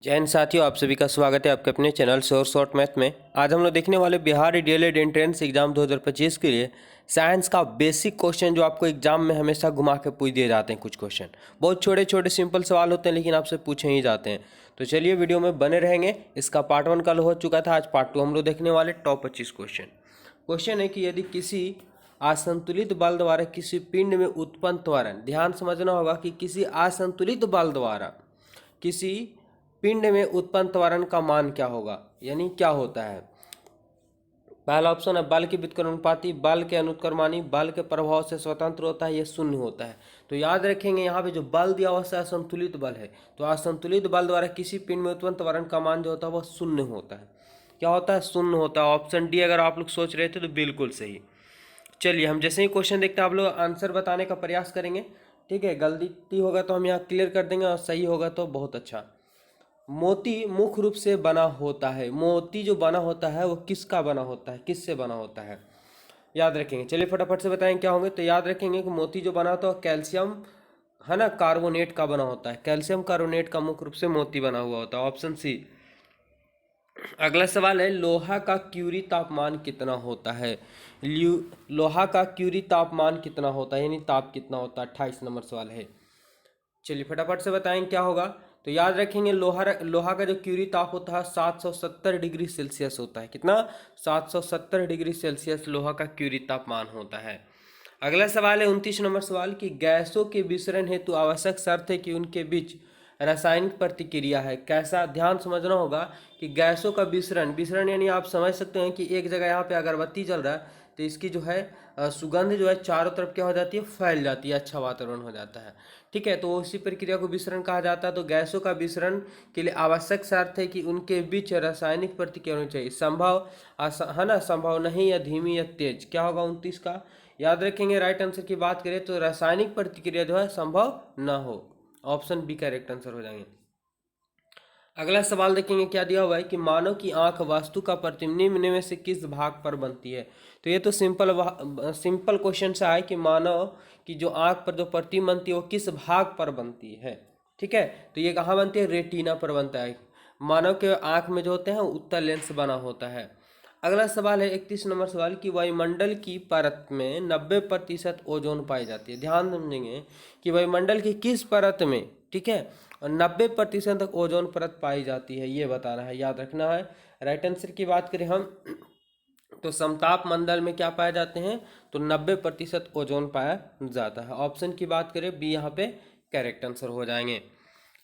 जय हिंद साथियों, आप सभी का स्वागत है आपके अपने चैनल शॉर्ट मैथ में। आज हम लोग देखने वाले बिहार डीएलएड एंट्रेंस एग्जाम 2025 के लिए साइंस का बेसिक क्वेश्चन जो आपको एग्जाम में हमेशा घुमा के पूछ दिए जाते हैं। कुछ क्वेश्चन बहुत छोटे छोटे सिंपल सवाल होते हैं, लेकिन आपसे पूछे ही जाते हैं। तो चलिए वीडियो में बने रहेंगे। इसका पार्ट 1 कल हो चुका था, आज पार्ट 2 हम लोग देखने वाले टॉप 25 क्वेश्चन। क्वेश्चन है कि यदि किसी असंतुलित बल द्वारा किसी पिंड में उत्पन्न त्वरण, ध्यान समझना होगा कि किसी असंतुलित बल द्वारा किसी पिंड में उत्पन्न त्वरण का मान क्या होगा, यानी क्या होता है। पहला ऑप्शन है बल के व्युत्क्रमानुपाती, बल के अनुत्क्रमानी, बल के प्रभाव से स्वतंत्र होता है, यह शून्य होता है। तो याद रखेंगे यहाँ पे जो बल दिया हुआ है असंतुलित बल है, तो असंतुलित बल द्वारा किसी पिंड में उत्पन्न त्वरण का मान जो होता है वह शून्य होता है। क्या होता है? शून्य होता है। ऑप्शन डी अगर आप लोग सोच रहे थे तो बिल्कुल सही। चलिए हम जैसे ही क्वेश्चन देखते हैं आप लोग आंसर बताने का प्रयास करेंगे, ठीक है। गलती होगा तो हम यहाँ क्लियर कर देंगे और सही होगा तो बहुत अच्छा। मोती मुख्य रूप से बना होता है, मोती जो बना होता है वो किसका बना होता है, किससे बना होता है, याद रखेंगे। चलिए फटाफट से बताएं क्या होंगे। तो याद रखेंगे कि मोती जो बना होता है कैल्शियम है ना, कार्बोनेट का बना होता है। कैल्शियम कार्बोनेट का मुख्य रूप से मोती बना हुआ होता है, ऑप्शन सी। अगला सवाल है लोहा का क्यूरी तापमान कितना होता है। लोहा का क्यूरी तापमान कितना होता है, यानी ताप कितना होता है, 28 नंबर सवाल है। चलिए फटाफट से बताएं क्या होगा। तो याद रखेंगे लोहा का जो क्यूरी ताप होता है 770 डिग्री सेल्सियस होता है। कितना? 770 डिग्री सेल्सियस लोहा का क्यूरी तापमान होता है। अगला सवाल है 29 नंबर सवाल कि गैसों के विसरण हेतु आवश्यक शर्त है कि उनके बीच रासायनिक प्रतिक्रिया है। कैसा? ध्यान समझना होगा कि गैसों का विसरण, विसरण यानी आप समझ सकते हैं कि एक जगह यहाँ पे अगरबत्ती जल रहा है तो इसकी जो है सुगंध जो है चारों तरफ क्या हो जाती है, फैल जाती है, अच्छा वातावरण हो जाता है, ठीक है। तो इसी प्रक्रिया को विसरण कहा जाता है। तो गैसों का विसरण के लिए आवश्यक शर्त है कि उनके बीच रासायनिक प्रतिक्रिया होनी चाहिए। संभव है ना, संभव नहीं या धीमी या तेज। क्या होगा 29 का? याद रखेंगे राइट आंसर की बात करें तो रासायनिक प्रतिक्रिया जो है संभव ना हो, ऑप्शन बी करेक्ट आंसर हो जाएंगे। अगला सवाल देखेंगे क्या दिया हुआ है कि मानव की आंख वास्तु का प्रतिबिंब निम्न में से किस भाग पर बनती है। तो ये तो सिंपल क्वेश्चन सा है कि मानव की जो आंख पर जो प्रतिबिंब बनती है वो किस भाग पर बनती है, ठीक है। तो ये कहाँ बनती है? रेटिना पर बनता है। मानव के आंख में जो होते हैं उत्तल लेंस बना होता है। अगला सवाल है 31 नंबर सवाल कि वायुमंडल की परत में 90% ओजोन पाई जाती है। ध्यान देंगे कि वायुमंडल की किस परत में, ठीक है, और 90% तक ओजोन परत पाई जाती है, ये बताना है, याद रखना है। राइट आंसर की बात करें हम तो समताप मंडल में क्या पाए जाते हैं? तो 90% ओजोन पाया जाता है। ऑप्शन की बात करें बी यहाँ पे करेक्ट आंसर हो जाएंगे।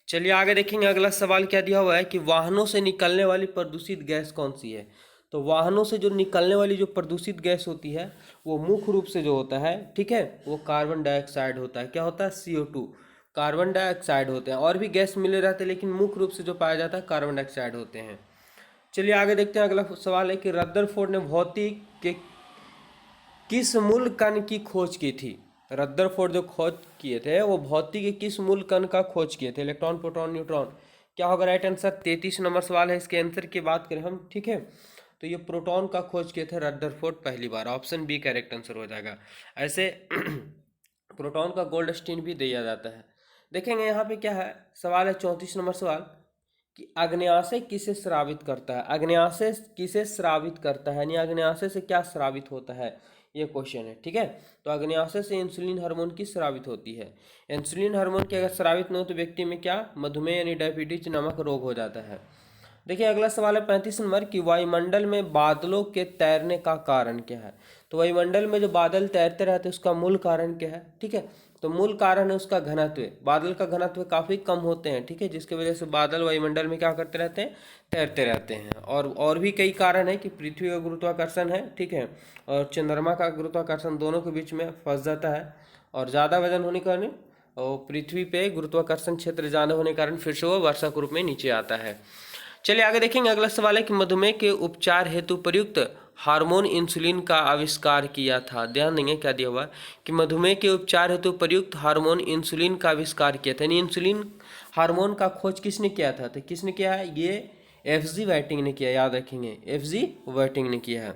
चलिए आगे देखेंगे। अगला सवाल क्या दिया हुआ है कि वाहनों से निकलने वाली प्रदूषित गैस कौन सी है। तो वाहनों से जो निकलने वाली जो प्रदूषित गैस होती है वो मुख्य रूप से जो होता है, ठीक है, वो कार्बन डाइऑक्साइड होता है। क्या होता है? CO2, कार्बन डाइऑक्साइड होते हैं। और भी गैस मिले रहते हैं लेकिन मुख्य रूप से जो पाया जाता है कार्बन डाइऑक्साइड होते हैं। चलिए आगे देखते हैं। अगला सवाल है कि रदरफोर्ड ने भौतिक के किस मूल कण की खोज की थी। रदरफोर्ड जो खोज किए थे वो भौतिक के किस मूल कण का खोज किए थे? Electron, proton, neutron. क्या होगा राइट आंसर? 33 नंबर सवाल है, इसके आंसर की बात करें हम, ठीक है। तो ये प्रोटॉन का खोज किए थे रदरफोर्ड पहली बार, ऑप्शन बी करेक्ट आंसर हो जाएगा। ऐसे प्रोटॉन का गोल्ड स्टीन भी दिया जाता है। देखेंगे यहाँ पे क्या है, सवाल है 34 नंबर सवाल कि अग्न्याशय किसे स्रावित करता है। अग्न्याशय किसे स्रावित करता है, यानी अग्न्याशय से क्या स्रावित होता है, ये क्वेश्चन है, ठीक है। तो अग्न्याशय से इंसुलिन हार्मोन की स्रावित होती है। इंसुलिन हार्मोन की अगर स्रावित न हो तो व्यक्ति में क्या मधुमेह यानी डायबिटीज नामक रोग हो जाता है। देखिए अगला सवाल है 35 नंबर कि वायुमंडल में बादलों के तैरने का कारण क्या है। तो वायुमंडल में जो बादल तैरते रहते हैं उसका मूल कारण क्या है, ठीक है। तो मूल कारण है उसका घनत्व। बादल का घनत्व काफ़ी कम होते हैं, ठीक है, जिसकी वजह से बादल वायुमंडल में क्या करते रहते हैं, तैरते रहते हैं। और भी कई कारण है कि पृथ्वी का गुरुत्वाकर्षण है, ठीक है, और चंद्रमा का गुरुत्वाकर्षण दोनों के बीच में फंस जाता है। और ज़्यादा वजन होने के कारण और पृथ्वी पे गुरुत्वाकर्षण क्षेत्र ज़्यादा होने के कारण फिर से वो वर्षा के रूप में नीचे आता है। चलिए आगे देखेंगे। अगला सवाल है कि मधुमेह के उपचार हेतु प्रयुक्त हार्मोन इंसुलिन का आविष्कार किया था। ध्यान देंगे क्या दिया हुआ कि मधुमेह के उपचार हेतु प्रयुक्त हार्मोन इंसुलिन का आविष्कार किया था, यानी इंसुलिन हार्मोन का खोज किसने किया था? तो किसने किया है? ये FG वाइटिंग ने किया, याद रखेंगे FG वाइटिंग ने किया है।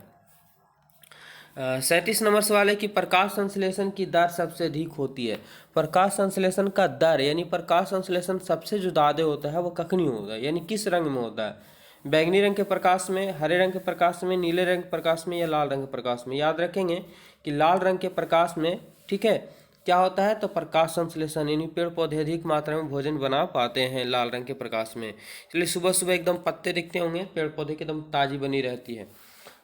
37 नंबर सवाल है कि प्रकाश संश्लेषण की दर सबसे अधिक होती है। प्रकाश संश्लेषण का दर यानी प्रकाश संश्लेषण सबसे जो ज़्यादा होता है वो कखनी होता है, यानी किस रंग में होता है? बैंगनी रंग के प्रकाश में, हरे रंग के प्रकाश में, नीले रंग के प्रकाश में या लाल रंग के प्रकाश में? याद रखेंगे कि लाल रंग के प्रकाश में, ठीक है, क्या होता है? तो प्रकाश संश्लेषण, यानी पेड़ पौधे अधिक मात्रा में भोजन बना पाते हैं लाल रंग के प्रकाश में। इसलिए सुबह सुबह एकदम पत्ते दिखते होंगे, पेड़ पौधे की एकदम ताज़ी बनी रहती है।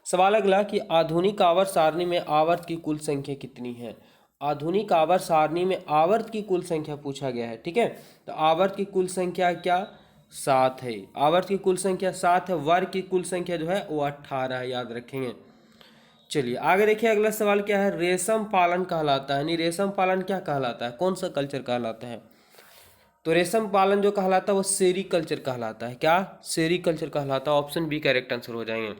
सवाल अगला कि आधुनिक आवर्त सारणी में आवर्त की कुल संख्या कितनी है? आधुनिक आवर्त सारणी में आवर्त की कुल संख्या पूछा गया है, ठीक है। तो आवर्त की कुल संख्या क्या? 7 है। आवर्त की कुल संख्या 7 है। वर्ग की कुल संख्या जो है वो 18 है, याद रखेंगे। चलिए आगे देखिए, अगला सवाल क्या है? रेशम पालन कहलाता है, यानी रेशम पालन क्या कहलाता है? कौन सा कल्चर कहलाता है? तो रेशम पालन जो कहलाता है वो सेरीकल्चर कहलाता है। क्या? सेरीकल्चर कहलाता है। ऑप्शन बी करेक्ट आंसर हो जाएंगे।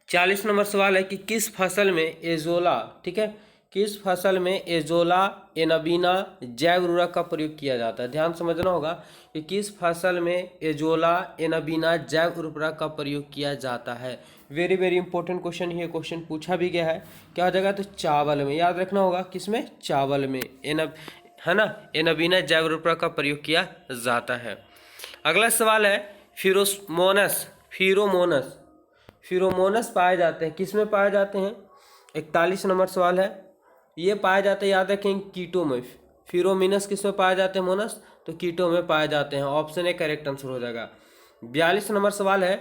40 नंबर सवाल है कि किस फसल में एजोला, ठीक है, किस फसल में एजोला एनाबीना जैव उर्वरक का प्रयोग किया जाता है? ध्यान समझना होगा कि किस फसल में एजोला एनाबीना जैव उर्वरक का प्रयोग किया जाता है। वेरी वेरी इंपॉर्टेंट क्वेश्चन, ये क्वेश्चन पूछा भी गया है। क्या जगह? तो चावल में। याद रखना होगा किसमें? चावल में, है ना, एनाबीना जैव उर्वरक का प्रयोग किया जाता है। अगला सवाल है फिरोमोनस, फिरोमोनस पाए जाते हैं, किस में पाए जाते हैं? 41 नंबर सवाल है। ये पाए जाते हैं, याद रखें, कीटो में। फिरोमिनस किस में पाए जाते हैं? मोनस, तो कीटो में पाए जाते हैं। ऑप्शन ए करेक्ट आंसर हो जाएगा। 42 नंबर सवाल है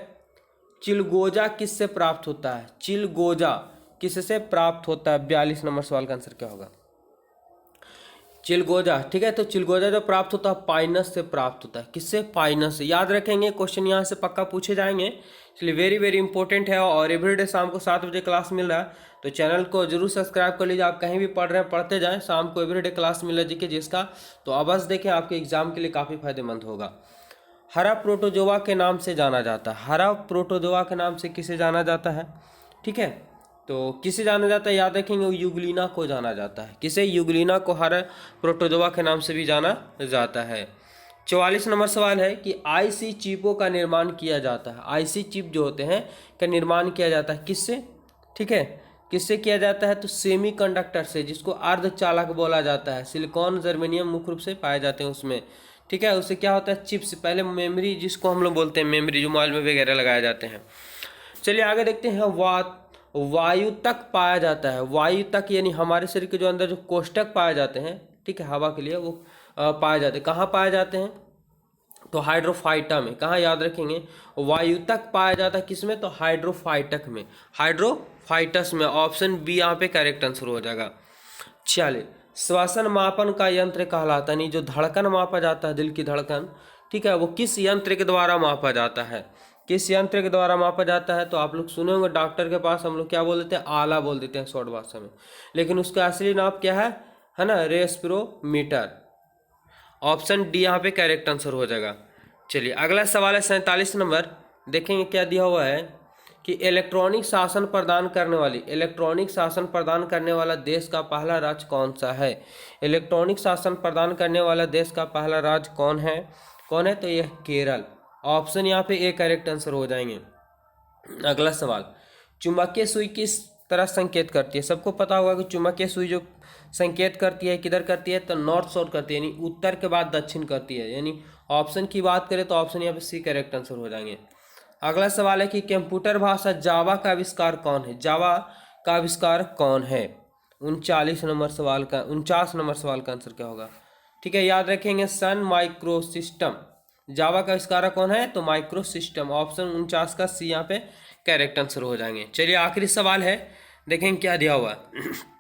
चिलगोजा किससे प्राप्त होता है? चिलगोजा किससे प्राप्त होता है? 42 नंबर सवाल का आंसर क्या होगा? चिलगोजा, ठीक है। तो चिलगोजा जो प्राप्त होता है पाइनस से प्राप्त होता है। किससे? पाइनस से। याद रखेंगे, क्वेश्चन यहाँ से पक्का पूछे जाएंगे, इसलिए वेरी वेरी इंपॉर्टेंट है। और एवरीडे शाम को 7 बजे क्लास मिल रहा है, तो चैनल को जरूर सब्सक्राइब कर लीजिए। आप कहीं भी पढ़ रहे हैं पढ़ते जाएं, शाम को एवरीडे क्लास मिल रहा है जिसका, तो अवश्य देखें, आपके एग्जाम के लिए काफ़ी फायदेमंद होगा। हरा प्रोटोजोआ के नाम से जाना जाता है। हरा प्रोटोजोआ के नाम से किसे जाना जाता है? ठीक है, तो किसे जाना जाता है? याद रखेंगे, यूग्लिना को जाना जाता है। किसे? यूग्लिना को हरा प्रोटोजोआ के नाम से भी जाना जाता है। 44 नंबर सवाल है कि आईसी चिपों का निर्माण किया जाता है। आईसी चिप जो होते हैं का निर्माण किया जाता है किससे? ठीक है, किससे किया जाता है? तो सेमीकंडक्टर से, जिसको अर्धचालक बोला जाता है। सिलिकॉन, जर्मेनियम मुख्य रूप से पाए जाते हैं उसमें, ठीक है। उससे क्या होता है? चिप्स, पहले मेमोरी, जिसको हम लोग बोलते हैं मेमोरी, जो मोबाइल में वगैरह लगाए जाते हैं। चलिए आगे देखते हैं। वायु तक पाया जाता है। वायु तक यानी हमारे शरीर के जो अंदर जो कोष्ठक पाए जाते हैं, ठीक है, हवा के लिए, वो पाए जाते हैं। कहाँ पाए जाते हैं? तो हाइड्रोफाइटा में। कहाँ? याद रखेंगे, वायु तक पाया जाता है किसमें? तो हाइड्रोफाइटक में, हाइड्रोफाइटस में। ऑप्शन बी यहाँ पे करेक्ट आंसर हो जाएगा। चलिए, श्वसन मापन का यंत्र कहलाता है, नहीं, जो धड़कन मापा जाता है, दिल की धड़कन, ठीक है, वो किस यंत्र के द्वारा मापा जाता है? किस यंत्र के द्वारा मापा जाता है? तो आप लोग सुने होंगे, डॉक्टर के पास हम लोग क्या बोल देते हैं? आला बोल देते हैं शॉर्ट भाषा में, लेकिन उसका असली नाम क्या है ना? रेस्पिरोमीटर। ऑप्शन डी यहाँ पे करेक्ट आंसर हो जाएगा। चलिए अगला सवाल है 47 नंबर। देखेंगे क्या दिया हुआ है कि इलेक्ट्रॉनिक शासन प्रदान करने वाला देश का पहला राज्य कौन सा है? इलेक्ट्रॉनिक शासन प्रदान करने वाला देश का पहला राज्य कौन है? तो यह केरल। ऑप्शन यहाँ पे ए करेक्ट आंसर हो जाएंगे। अगला सवाल, चुंबकीय सुई किस तरह संकेत करती है? सबको पता होगा कि चुंबकीय सुई जो संकेत करती है किधर करती है? तो नॉर्थ साउथ करती है, यानी उत्तर के बाद दक्षिण करती है। यानी ऑप्शन की बात करें तो ऑप्शन यहाँ पे सी करेक्ट आंसर हो जाएंगे। अगला सवाल है कि कंप्यूटर भाषा जावा का आविष्कार कौन है? जावा का आविष्कार कौन है? 49 नंबर सवाल का 49 नंबर सवाल का आंसर क्या होगा? ठीक है, याद रखेंगे, सन माइक्रोसिस्टम। जावा का आविष्कार कौन है? तो माइक्रोसिस्टम। ऑप्शन 49 का सी यहाँ पे करेक्ट आंसर हो जाएंगे। चलिए आखिरी सवाल है, देखेंगे क्या दिया हुआ है।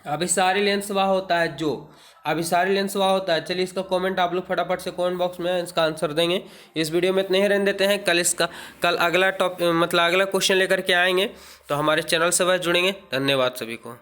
अभिसारी लेंस वह होता है जो, अभिसारी लेंस वह होता है। चलिए इसका कमेंट आप लोग फटाफट से कमेंट बॉक्स में इसका आंसर देंगे। इस वीडियो में इतने ही रहने देते हैं। कल अगला अगला क्वेश्चन लेकर के आएंगे, तो हमारे चैनल से बस जुड़ेंगे। धन्यवाद सभी को।